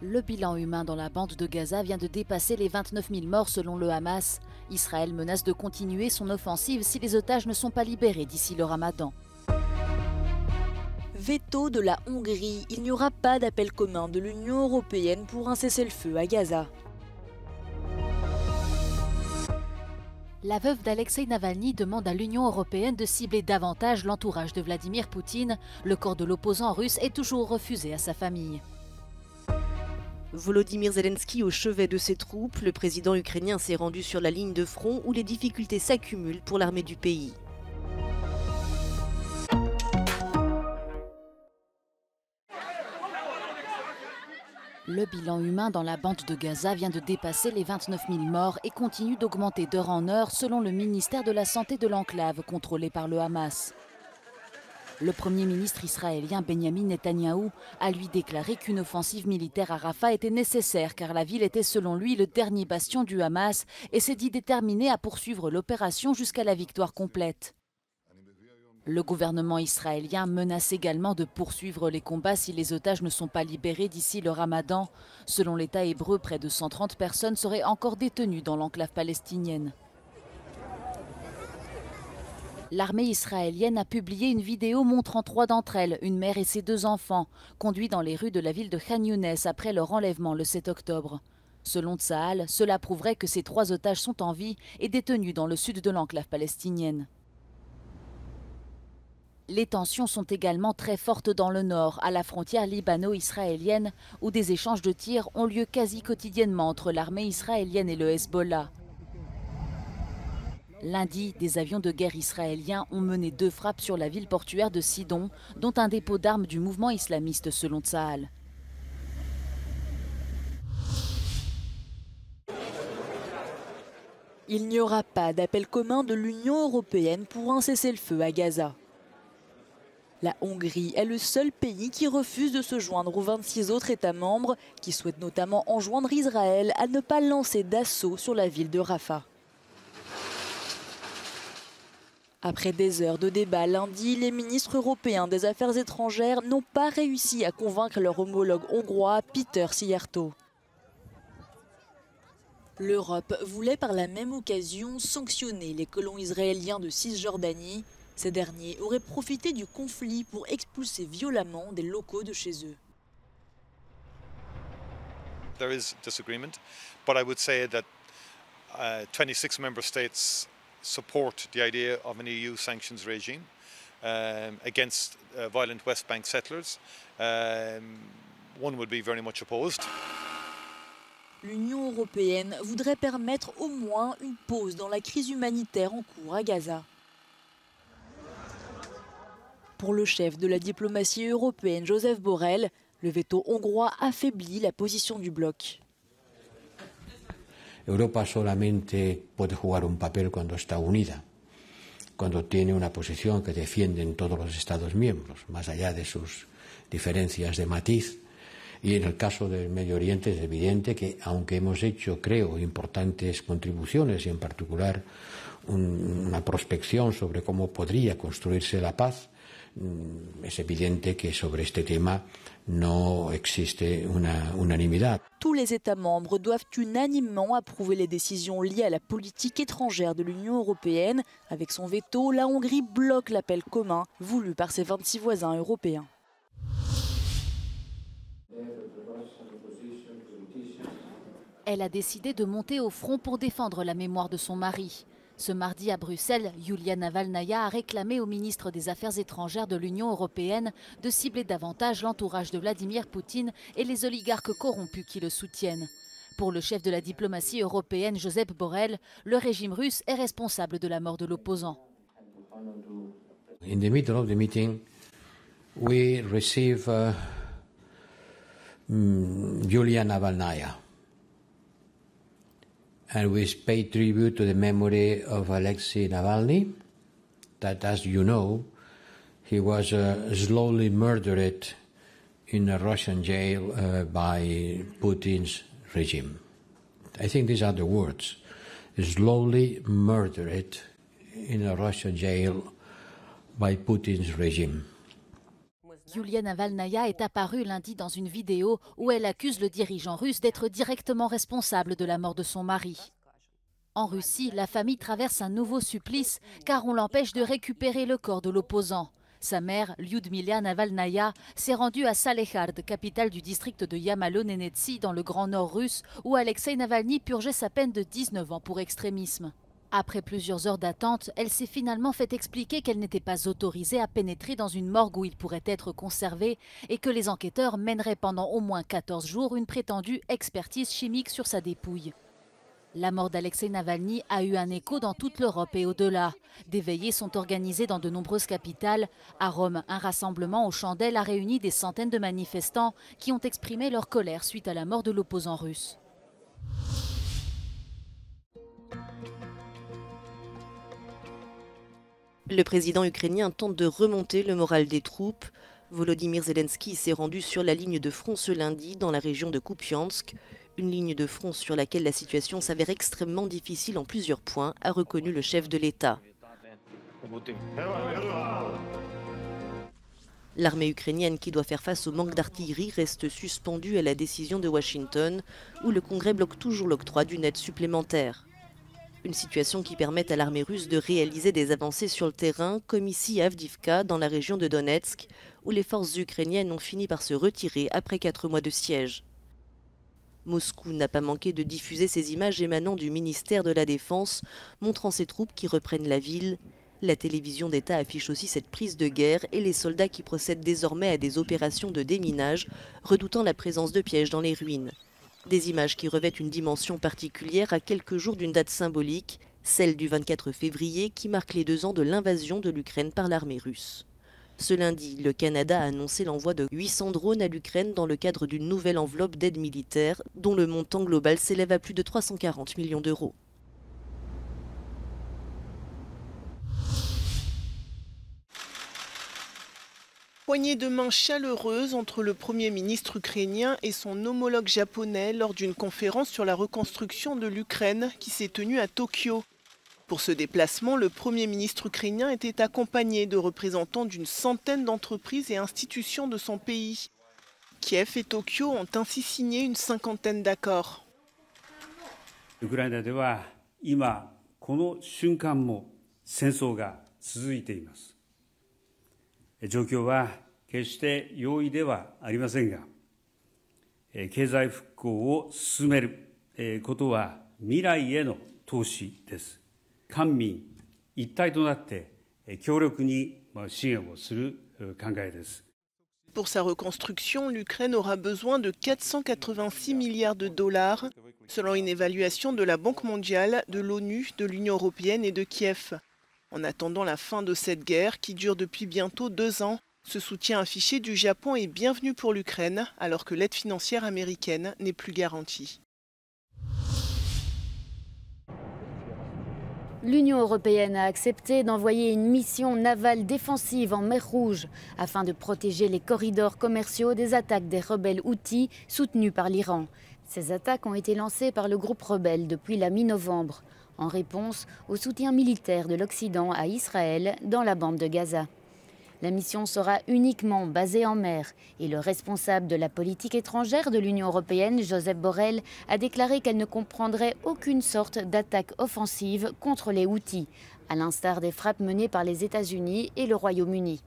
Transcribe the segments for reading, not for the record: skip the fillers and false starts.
Le bilan humain dans la bande de Gaza vient de dépasser les 29 000 morts selon le Hamas. Israël menace de continuer son offensive si les otages ne sont pas libérés d'ici le Ramadan. Veto de la Hongrie. Il n'y aura pas d'appel commun de l'Union européenne pour un cessez-le-feu à Gaza. La veuve d'Alexeï Navalny demande à l'Union européenne de cibler davantage l'entourage de Vladimir Poutine. Le corps de l'opposant russe est toujours refusé à sa famille. Volodymyr Zelensky au chevet de ses troupes, le président ukrainien s'est rendu sur la ligne de front où les difficultés s'accumulent pour l'armée du pays. Le bilan humain dans la bande de Gaza vient de dépasser les 29 000 morts et continue d'augmenter d'heure en heure selon le ministère de la Santé de l'enclave contrôlé par le Hamas. Le Premier ministre israélien Benjamin Netanyahou a lui déclaré qu'une offensive militaire à Rafah était nécessaire car la ville était selon lui le dernier bastion du Hamas et s'est dit déterminé à poursuivre l'opération jusqu'à la victoire complète. Le gouvernement israélien menace également de poursuivre les combats si les otages ne sont pas libérés d'ici le Ramadan. Selon l'État hébreu, près de 130 personnes seraient encore détenues dans l'enclave palestinienne. L'armée israélienne a publié une vidéo montrant 3 d'entre elles, une mère et ses 2 enfants, conduits dans les rues de la ville de Khan Younes après leur enlèvement le 7 octobre. Selon Tsahal, cela prouverait que ces 3 otages sont en vie et détenus dans le sud de l'enclave palestinienne. Les tensions sont également très fortes dans le nord, à la frontière libano-israélienne, où des échanges de tirs ont lieu quasi quotidiennement entre l'armée israélienne et le Hezbollah. Lundi, des avions de guerre israéliens ont mené 2 frappes sur la ville portuaire de Sidon, dont un dépôt d'armes du mouvement islamiste selon Tsahal. Il n'y aura pas d'appel commun de l'Union européenne pour un cessez-le-feu à Gaza. La Hongrie est le seul pays qui refuse de se joindre aux 26 autres États membres, qui souhaitent notamment enjoindre Israël à ne pas lancer d'assaut sur la ville de Rafah. Après des heures de débat lundi, les ministres européens des Affaires étrangères n'ont pas réussi à convaincre leur homologue hongrois Péter Szijjártó. L'Europe voulait par la même occasion sanctionner les colons israéliens de Cisjordanie. Ces derniers auraient profité du conflit pour expulser violemment des locaux de chez eux. There is disagreement, but I would say that 26 member states support the idea of an EU sanctions regime against violent West Bank settlers. One would be very much opposed. L'Union européenne voudrait permettre au moins une pause dans la crise humanitaire en cours à Gaza. Pour le chef de la diplomatie européenne, Josep Borrell, le veto hongrois affaiblit la position du bloc. Europa solamente puede jugar un papel cuando está unida, cuando tiene una posición que defienden todos los Estados miembros, más allá de sus diferencias de matiz. Y en el caso del Medio Oriente es evidente que, aunque hemos hecho, creo, importantes contribuciones y en particular una prospección sobre cómo podría construirse la paz, es evidente que sobre este tema no existe una unanimidad. Tous les États membres doivent unanimement approuver les décisions liées à la politique étrangère de l'Union européenne. Avec son veto, la Hongrie bloque l'appel commun voulu par ses 26 voisins européens. Elle a décidé de monter au front pour défendre la mémoire de son mari. Ce mardi à Bruxelles, Yulia Navalnaya a réclamé au ministre des Affaires étrangères de l'Union européenne de cibler davantage l'entourage de Vladimir Poutine et les oligarques corrompus qui le soutiennent. Pour le chef de la diplomatie européenne, Josep Borrell, le régime russe est responsable de la mort de l'opposant. In the middle of the meeting, we receive Yulia Navalnaya. And we pay tribute to the memory of Alexei Navalny, that, as you know, he was slowly murdered in a Russian jail by Putin's regime. I think these are the words. Slowly murdered in a Russian jail by Putin's regime. Yulia Navalnaya est apparue lundi dans une vidéo où elle accuse le dirigeant russe d'être directement responsable de la mort de son mari. En Russie, la famille traverse un nouveau supplice car on l'empêche de récupérer le corps de l'opposant. Sa mère, Lyudmila Navalnaya, s'est rendue à Salehard, capitale du district de Yamalo-Nenetsi, dans le Grand Nord russe, où Alexei Navalny purgeait sa peine de 19 ans pour extrémisme. Après plusieurs heures d'attente, elle s'est finalement fait expliquer qu'elle n'était pas autorisée à pénétrer dans une morgue où il pourrait être conservé et que les enquêteurs mèneraient pendant au moins 14 jours une prétendue expertise chimique sur sa dépouille. La mort d'Alexei Navalny a eu un écho dans toute l'Europe et au-delà. Des veillées sont organisées dans de nombreuses capitales. À Rome, un rassemblement aux chandelles a réuni des centaines de manifestants qui ont exprimé leur colère suite à la mort de l'opposant russe. Le président ukrainien tente de remonter le moral des troupes. Volodymyr Zelensky s'est rendu sur la ligne de front ce lundi dans la région de Kupiansk. Une ligne de front sur laquelle la situation s'avère extrêmement difficile en plusieurs points, a reconnu le chef de l'État. L'armée ukrainienne qui doit faire face au manque d'artillerie reste suspendue à la décision de Washington, où le Congrès bloque toujours l'octroi d'une aide supplémentaire. Une situation qui permet à l'armée russe de réaliser des avancées sur le terrain, comme ici à Avdiivka, dans la région de Donetsk, où les forces ukrainiennes ont fini par se retirer après 4 mois de siège. Moscou n'a pas manqué de diffuser ces images émanant du ministère de la Défense, montrant ses troupes qui reprennent la ville. La télévision d'État affiche aussi cette prise de guerre et les soldats qui procèdent désormais à des opérations de déminage, redoutant la présence de pièges dans les ruines. Des images qui revêtent une dimension particulière à quelques jours d'une date symbolique, celle du 24 février qui marque les 2 ans de l'invasion de l'Ukraine par l'armée russe. Ce lundi, le Canada a annoncé l'envoi de 800 drones à l'Ukraine dans le cadre d'une nouvelle enveloppe d'aide militaire, dont le montant global s'élève à plus de 340 millions d'euros. Poignée de main chaleureuse entre le Premier ministre ukrainien et son homologue japonais lors d'une conférence sur la reconstruction de l'Ukraine qui s'est tenue à Tokyo. Pour ce déplacement, le Premier ministre ukrainien était accompagné de représentants d'une centaine d'entreprises et institutions de son pays. Kiev et Tokyo ont ainsi signé une 50aine d'accords. ウクライナでは今この瞬間も戦争が続いています。状況は決して容易ではありませんが、経済復興を進めることは未来への投資です。官民一体となって強力に支援をする考えです。Pour sa reconstruction, l'Ukraine aura besoin de 486 milliards de dollars, selon une évaluation de la Banque mondiale, de l'ONU, de l'Union européenne et de Kiev. En attendant la fin de cette guerre, qui dure depuis bientôt 2 ans, ce soutien affiché du Japon est bienvenu pour l'Ukraine, alors que l'aide financière américaine n'est plus garantie. L'Union européenne a accepté d'envoyer une mission navale défensive en mer Rouge afin de protéger les corridors commerciaux des attaques des rebelles houthis soutenus par l'Iran. Ces attaques ont été lancées par le groupe rebelle depuis la mi-novembre, en réponse au soutien militaire de l'Occident à Israël dans la bande de Gaza. La mission sera uniquement basée en mer et le responsable de la politique étrangère de l'Union européenne, Josep Borrell, a déclaré qu'elle ne comprendrait aucune sorte d'attaque offensive contre les Houthis, à l'instar des frappes menées par les États-Unis et le Royaume-Uni.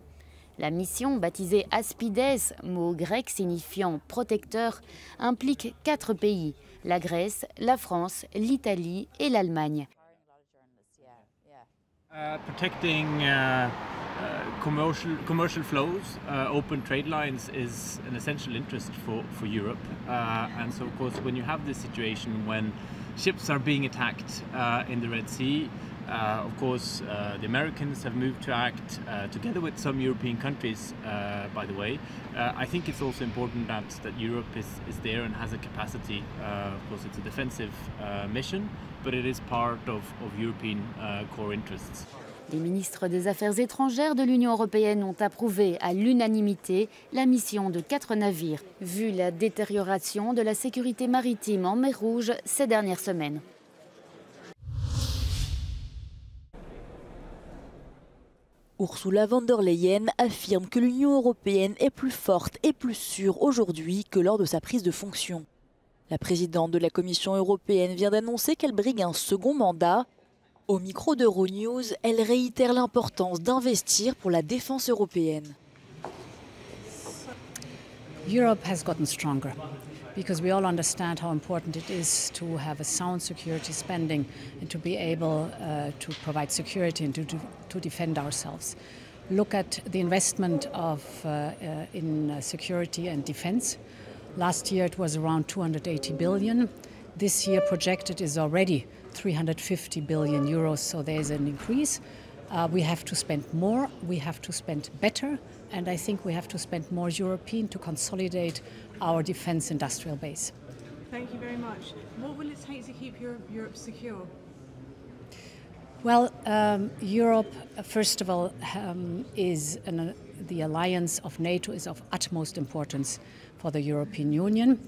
La mission, baptisée Aspides, mot grec signifiant protecteur, implique 4 pays, la Grèce, la France, l'Italie et l'Allemagne. Commercial flows, open trade lines is an essential interest for Europe. And so, of course, when you have this situation when ships are being attacked in the Red Sea, of course, the Americans have moved to act together with some European countries, by the way. I think it's also important that Europe is there and has a capacity. Of course, it's a defensive mission, but it is part of European core interests. Les ministres des Affaires étrangères de l'Union européenne ont approuvé à l'unanimité la mission de 4 navires, vu la détérioration de la sécurité maritime en mer Rouge ces dernières semaines. Ursula von der Leyen affirme que l'Union européenne est plus forte et plus sûre aujourd'hui que lors de sa prise de fonction. La présidente de la Commission européenne vient d'annoncer qu'elle brigue un second mandat. Au micro d'Euronews, elle réitère l'importance d'investir pour la défense européenne. Europe has gotten stronger because we all understand how important it is to have a sound security spending and to be able to provide security and to defend ourselves. Look at the investment in security and defense. Last year it was around 280 billion. This year projected is already 350 billion euros, so there's an increase. We have to spend more, we have to spend better, and I think we have to spend more European to consolidate our defense industrial base. Thank you very much. What will it take to keep Europe secure? Well, Europe, first of all, the alliance of NATO is of utmost importance for the European Union.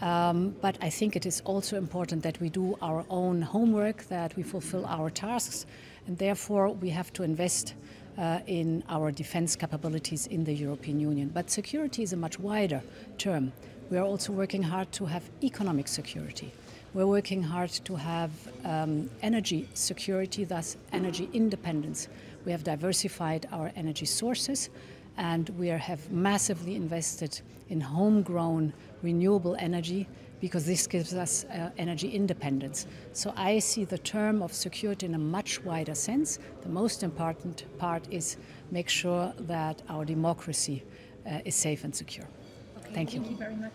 But I think it is also important that we do our own homework, that we fulfill our tasks, and therefore we have to invest in our defense capabilities in the European Union. But security is a much wider term. We are also working hard to have economic security. We're working hard to have energy security, thus energy independence. We have diversified our energy sources, and we have massively invested in homegrown renewable energy, because this gives us energy independence. So I see the term of security in a much wider sense. The most important part is make sure that our democracy is safe and secure. Okay, thank you. Thank you very much.